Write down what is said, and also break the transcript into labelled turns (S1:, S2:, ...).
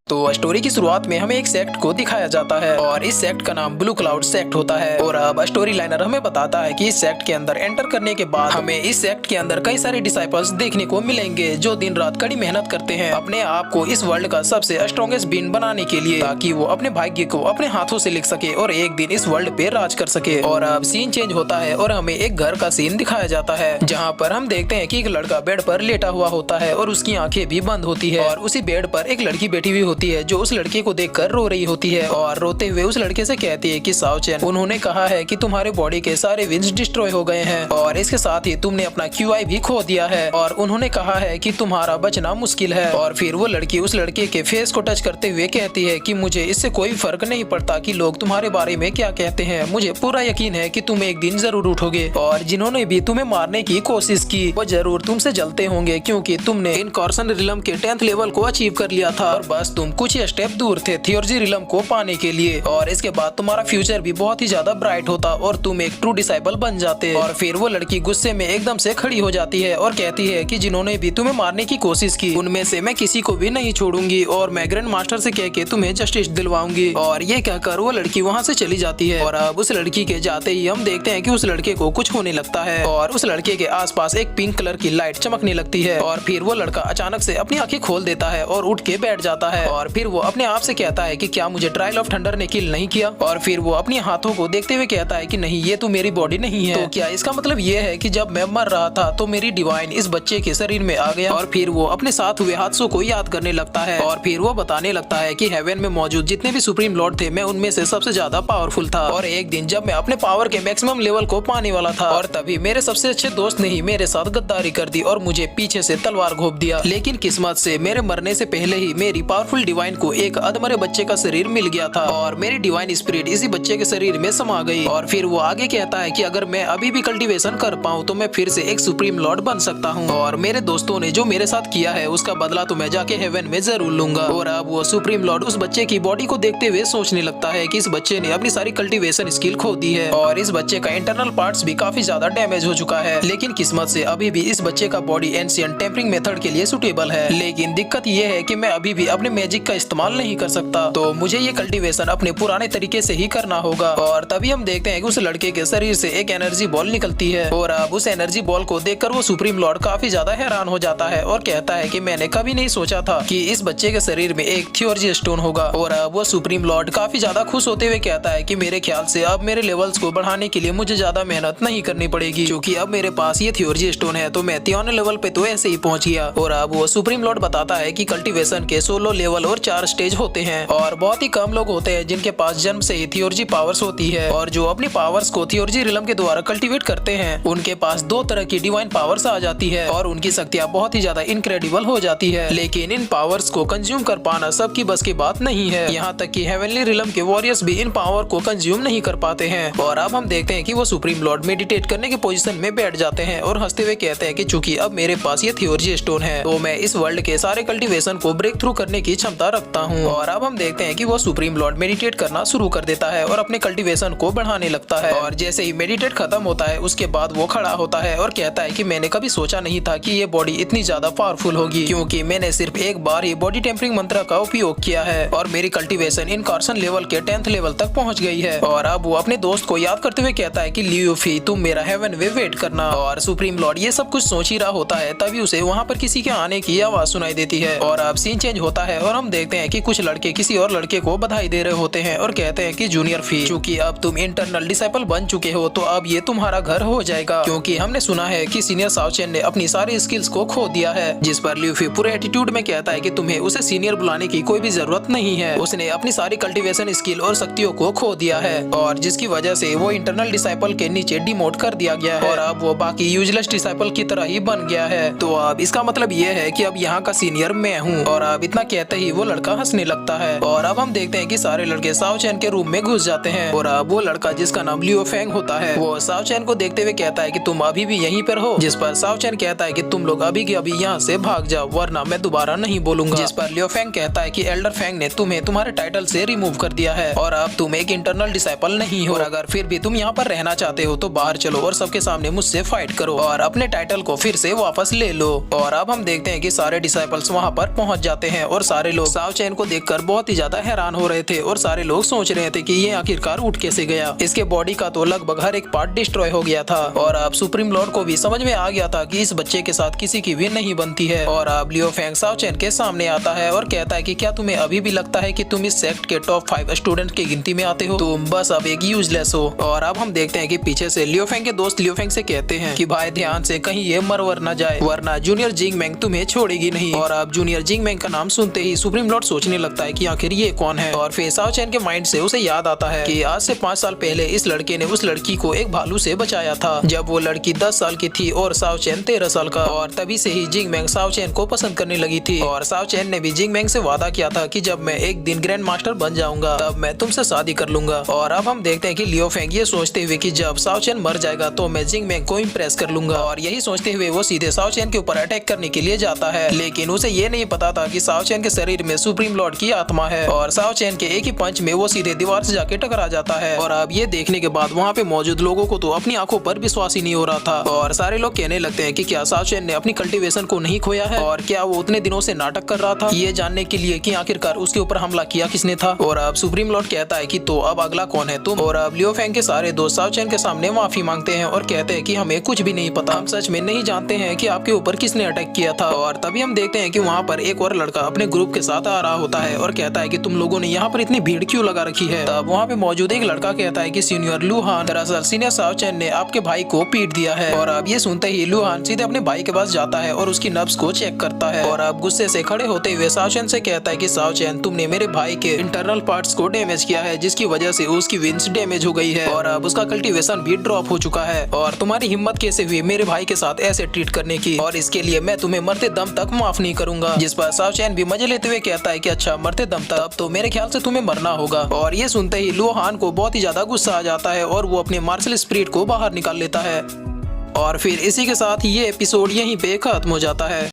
S1: तो स्टोरी की शुरुआत में हमें एक सेक्ट को दिखाया जाता है और इस सेक्ट का नाम ब्लू क्लाउड सेक्ट होता है। और अब स्टोरी लाइनर हमें बताता है कि इस सेक्ट के अंदर एंटर करने के बाद हमें इस सेक्ट के अंदर कई सारे डिसाइपल्स देखने को मिलेंगे जो दिन रात कड़ी मेहनत करते हैं अपने आप को इस वर्ल्ड का सबसे स्ट्रॉन्गेस्ट बीन बनाने के लिए, ताकि वो अपने भाग्य को अपने हाथों से लिख सके और एक दिन इस वर्ल्ड पे राज कर सके। और अब सीन चेंज होता है और हमें एक घर का सीन दिखाया जाता है जहाँ पर हम देखते हैं कि एक लड़का बेड पर लेटा हुआ होता है और उसकी आंखें भी बंद होती है और उसी बेड पर एक लड़की बैठी हुई होती है जो उस लड़के को देखकर रो रही होती है और रोते हुए उस लड़के से कहती है कि सावचेन, उन्होंने कहा है कि तुम्हारे बॉडी के सारे विंग्स डिस्ट्रॉय हो गए हैं और इसके साथ ही तुमने अपना QI भी खो दिया है और उन्होंने कहा है कि तुम्हारा बचना मुश्किल है। और फिर वो लड़की उस लड़के के फेस को टच करते हुए कहती है कि मुझे इससे कोई फर्क नहीं पड़ता कि लोग तुम्हारे बारे में क्या कहते हैं, मुझे पूरा यकीन है कि तुम एक दिन जरूर उठोगे और जिन्होंने भी तुम्हें मारने की कोशिश की वो जरूर तुमसे जलते होंगे क्योंकि तुमने इनकॉर्सन रिलम के 10th लेवल को अचीव कर लिया था और बस तुम कुछ ही स्टेप दूर थे थियोर्जी रिलम को पाने के लिए और इसके बाद तुम्हारा फ्यूचर भी बहुत ही ज्यादा ब्राइट होता और तुम एक ट्रू डिसाइपल बन जाते। और फिर वो लड़की गुस्से में एकदम से खड़ी हो जाती है और कहती है कि जिन्होंने भी तुम्हें मारने की कोशिश की उनमें से मैं किसी को भी नहीं छोड़ूंगी और मैं ग्रैंड मास्टर से कह के तुम्हें जस्टिस दिलवाऊंगी। और ये कहकर वो लड़की वहाँ से चली जाती है और अब उस लड़की के जाते ही हम देखते हैं कि उस लड़के को कुछ होने लगता है और उस लड़के के आसपास एक पिंक कलर की लाइट चमकने लगती है और फिर वो लड़का अचानक से अपनी आंखें खोल देता है और उठ के बैठ जाता है और फिर वो अपने आप से कहता है कि क्या मुझे ट्रायल ऑफ थंडर ने किल नहीं किया। और फिर वो अपने हाथों को देखते हुए कहता है कि नहीं, ये तो मेरी बॉडी नहीं है। तो क्या इसका मतलब ये है कि जब मैं मर रहा था तो मेरी डिवाइन इस बच्चे के शरीर में आ गया। और फिर वो अपने साथ हुए हादसों को याद करने लगता है और फिर वो बताने लगता है कि हेवन में मौजूद जितने भी सुप्रीम लॉर्ड थे मैं उनमें से सबसे ज्यादा पावरफुल था और एक दिन जब मैं अपने पावर के मैक्सिमम लेवल को पाने वाला था और तभी मेरे सबसे अच्छे दोस्त ने ही मेरे साथ गद्दारी कर दी और मुझे पीछे से तलवार घोंप दिया। लेकिन किस्मत से मेरे मरने से पहले ही मेरी पावरफुल डिवाइन को एक अधमरे बच्चे का शरीर मिल गया था और मेरी डिवाइन स्पिरिट इसी बच्चे के शरीर में समा गई। और फिर वो आगे कहता है कि अगर मैं अभी भी कल्टीवेशन कर पाऊँ तो मैं फिर से एक सुप्रीम लॉर्ड बन सकता हूँ और मेरे दोस्तों ने जो मेरे साथ किया है उसका बदला तो मैं जाके हेवन में जरूर लूंगा। और अब वो सुप्रीम लॉर्ड उस बच्चे की बॉडी को देखते हुए सोचने लगता है कि इस बच्चे ने अपनी सारी कल्टीवेशन स्किल खो दी है और इस बच्चे का इंटरनल पार्ट्स भी काफी ज्यादा डैमेज हो चुका है। लेकिन किस्मत से अभी भी इस बच्चे का बॉडी एंशिएंट टेम्परिंग मेथड के लिए सुटेबल है। लेकिन दिक्कत ये है कि मैं अभी भी अपने मैजिक का इस्तेमाल नहीं कर सकता, तो मुझे ये कल्टीवेशन अपने पुराने तरीके से ही करना होगा। और तभी हम देखते हैं कि उस लड़के के शरीर से एक एनर्जी बॉल निकलती है और अब उस एनर्जी बॉल को देखकर वो सुप्रीम लॉर्ड काफी ज्यादा हैरान हो जाता है और कहता है कि मैंने कभी नहीं सोचा था कि इस बच्चे के शरीर में एक थियोर्जी स्टोन होगा। और अब वो सुप्रीम लॉर्ड काफी ज्यादा खुश होते हुए कहता है कि मेरे ख्याल से अब मेरे लेवल्स को बढ़ाने के लिए मुझे ज्यादा मेहनत नहीं करनी पड़ेगी क्योंकि अब मेरे पास ये थियोर्जी स्टोन है तो मैं थियोन लेवल पे तो ऐसे ही पहुंच गया। और अब वो सुप्रीम लॉर्ड बताता है कि कल्टीवेशन के 16 लेवल और 4 स्टेज होते हैं और बहुत ही कम लोग होते हैं जिनके पास जन्म से ही थियोर्जी पावर्स होती है और जो अपनी पावर्स को थियोर्जी रिलम के द्वारा कल्टीवेट करते हैं उनके पास 2 तरह की डिवाइन पावर्स आ जाती है और उनकी शक्तियाँ बहुत ही ज्यादा इनक्रेडिबल हो जाती है। लेकिन इन पावर्स को कंज्यूम कर पाना सबकी बस की बात नहीं है, यहाँ तक कि हेवनली रिलम के वॉरियर्स भी इन पावर को कंज्यूम नहीं कर पाते हैं। और अब हम देखते हैं कि वो सुप्रीम लॉर्ड मेडिटेट करने के पोजीशन में बैठ जाते हैं और हंसते हुए कहते हैं कि चूंकि अब मेरे पास ये थियोर्जी स्टोन है तो मैं इस वर्ल्ड के सारे कल्टीवेशन को ब्रेक थ्रू करने की क्षमता रखता हूँ। और अब हम देखते हैं कि वो सुप्रीम लॉर्ड मेडिटेट करना शुरू कर देता है और अपने कल्टीवेशन को बढ़ाने लगता है और जैसे ही मेडिटेट खत्म होता है उसके बाद वो खड़ा होता है और कहता है कि मैंने कभी सोचा नहीं था कि ये बॉडी इतनी ज्यादा पावरफुल होगी क्योंकि मैंने सिर्फ एक बार ही बॉडी टेम्परिंग मंत्र का उपयोग किया है और मेरी कल्टीवेशन इनकॉर्सन लेवल के 10th लेवल तक पहुंच गई है। और अब वो अपने दोस्त को याद करते हुए कहता है कि लियोफी तुम मेरा हेवन वे वेट करना। और सुप्रीम लॉर्ड ये सब कुछ सोच ही रहा होता है तभी उसे वहाँ पर किसी के आने की आवाज सुनाई देती है और अब सीन चेंज होता है और हम देखते हैं कि कुछ लड़के किसी और लड़के को बधाई दे रहे होते हैं और कहते हैं कि जूनियर फी, चूंकि अब तुम इंटरनल डिसाइपल बन चुके हो तो अब ये तुम्हारा घर हो जाएगा क्योंकि हमने सुना है कि सीनियर सावचेन ने अपनी सारी स्किल्स को खो दिया है। जिस पर ल्यूफी पूरे एटीट्यूड में कहता है कि तुम्हें उसे सीनियर बुलाने की कोई भी जरूरत नहीं है, उसने अपनी सारी कल्टीवेशन स्किल और शक्तियों को खो दिया है और जिसकी वजह से वो इंटरनल डिसाइपल के नीचे डिमोट कर दिया गया है और अब वो बाकी यूजलेस डिसाइपल की तरह ही बन गया है। तो अब इसका मतलब ये है कि अब यहाँ का सीनियर मैं हूँ। और अब इतना कहते ही वो लड़का हंसने लगता है और अब हम देखते हैं कि सारे लड़के सावचैन के रूम में घुस जाते हैं और अब वो लड़का जिसका नाम लियो फेंग होता है वो सावचैन को देखते हुए कहता है कि तुम अभी भी यहीं पर हो। जिस पर सावचैन कहता है कि तुम लोग अभी के अभी यहाँ से भाग जाओ वरना मैं दोबारा नहीं बोलूंगा। जिस पर लियो फेंग कहता है कि एल्डर फेंग ने तुम्हें तुम्हारे टाइटल से रिमूव कर दिया है और अब तुम एक इंटरनल डिसाइपल नहीं हो और अगर फिर भी तुम यहाँ पर रहना चाहते हो तो बाहर चलो और सबके सामने मुझसे फाइट करो और अपने टाइटल को फिर से वापस ले लो। और अब हम देखते हैं कि सारे डिसाइपल्स वहाँ पर पहुँच जाते हैं और सारे लोग साओ चैन को देखकर बहुत ही ज्यादा हैरान हो रहे थे और सारे लोग सोच रहे थे कि ये आखिरकार उठ कैसे गया। इसके बॉडी का तो लगभग हर एक पार्ट डिस्ट्रॉय हो गया था और अब सुप्रीम लॉर्ड को भी समझ में आ गया था कि इस बच्चे के साथ किसी की भी नहीं बनती है। और अब लियो फेंग साओ चैन के सामने आता है और कहता है कि क्या तुम्हें अभी भी लगता है कि तुम इस सेक्ट के टॉप 5 स्टूडेंट की गिनती में आते हो? तुम बस अब एक यूजलेस हो। और अब हम देखते हैं कि पीछे से लियो फेंग के दोस्त लियो फेंग से कहते हैं कि भाई ध्यान से कहीं ये मरवर न जाए वरना जूनियर जिंग मैंग तुम्हें छोड़ेगी नहीं। और अब जूनियर जिंग मैंग का नाम सुनते ही सुप्रीम लॉर्ड सोचने लगता है कि आखिर ये कौन है। और फिर साओ चैन के माइंड से उसे याद आता है कि आज से 5 साल पहले इस लड़के ने उस लड़की को एक भालू से बचाया था जब वो लड़की 10 साल की थी और साओ चैन 13 साल का। और तभी से ही जिंग मैंग साओ चैन को पसंद करने लगी थी। और साओ चैन ने भी जिंग मैंग से वादा किया था कि जब मैं एक दिन ग्रैंड मास्टर बन जाऊंगा तब मैं तुमसे शादी कर लूंगा। और अब हम देखते हैं कि लियो फेंग ये सोचते हुए कि जब साओ चैन मर जाएगा तो मैं जिंग मैंग को इम्प्रेस कर लूंगा। और यही सोचते हुए वो सीधे साओ चैन के ऊपर अटैक करने के लिए जाता है। लेकिन उसे ये नहीं पता था कि साओ चैन के शरीर में सुप्रीम लॉर्ड की आत्मा है और साओ चैन के एक ही पंच में वो सीधे दीवार से जाके टकरा जाता है। और अब ये देखने के बाद वहाँ पे मौजूद लोगों को तो अपनी आंखों पर विश्वास ही नहीं हो रहा था और सारे लोग कहने लगते हैं कि क्या साओ चैन ने अपनी कल्टीवेशन को नहीं खोया है और क्या वो उतने दिनों से नाटक कर रहा था ये जानने के लिए कि आखिरकार उसके ऊपर हमला किया किसने था। और अब सुप्रीम लॉर्ड कहता है कि तो अब अगला कौन है तुम। और अब लियो फेंग के सारे दोस्त साओ चैन के सामने माफी मांगते हैं और कहते हैं कि हमें कुछ भी नहीं पता, हम सच में नहीं जानते हैं कि आपके ऊपर किसने अटैक किया था। और तभी हम देखते हैं कि वहाँ पर एक और लड़का अपने ग्रुप के साथ आ रहा होता है और कहता है कि तुम लोगों ने यहाँ पर इतनी भीड़ क्यों लगा रखी है। तब वहाँ पे मौजूद एक लड़का कहता है कि सीनियर लुहान, दरअसल सीनियर साओ चैन ने आपके भाई को पीट दिया है। और अब ये सुनते ही लुहान सीधे अपने भाई के पास जाता है और उसकी नब्ज को चेक करता है। और अब गुस्से से खड़े होते हुए साओ चैन से कहता है कि साओ चैन तुमने मेरे भाई के इंटरनल पार्ट्स को डैमेज किया है जिसकी वजह से उसकी विंस डैमेज हो गई है और अब उसका कल्टीवेशन भी ड्रॉप हो चुका है। और तुम्हारी हिम्मत कैसे हुई मेरे भाई के साथ ऐसे ट्रीट करने की, और इसके लिए मैं तुम्हें मरते दम तक माफ नहीं करूंगा। जिस पर साओ चैन भी मजे लेते हुए कहता है कि अच्छा मरते दम तक, तो मेरे ख्याल से तुम्हें मरना होगा। और ये सुनते ही लुहान को बहुत ही ज्यादा गुस्सा आ जाता है और वो अपने मार्शल स्पिरिट को बाहर निकाल लेता है। और फिर इसी के साथ ये एपिसोड यहीं पे खत्म हो जाता है।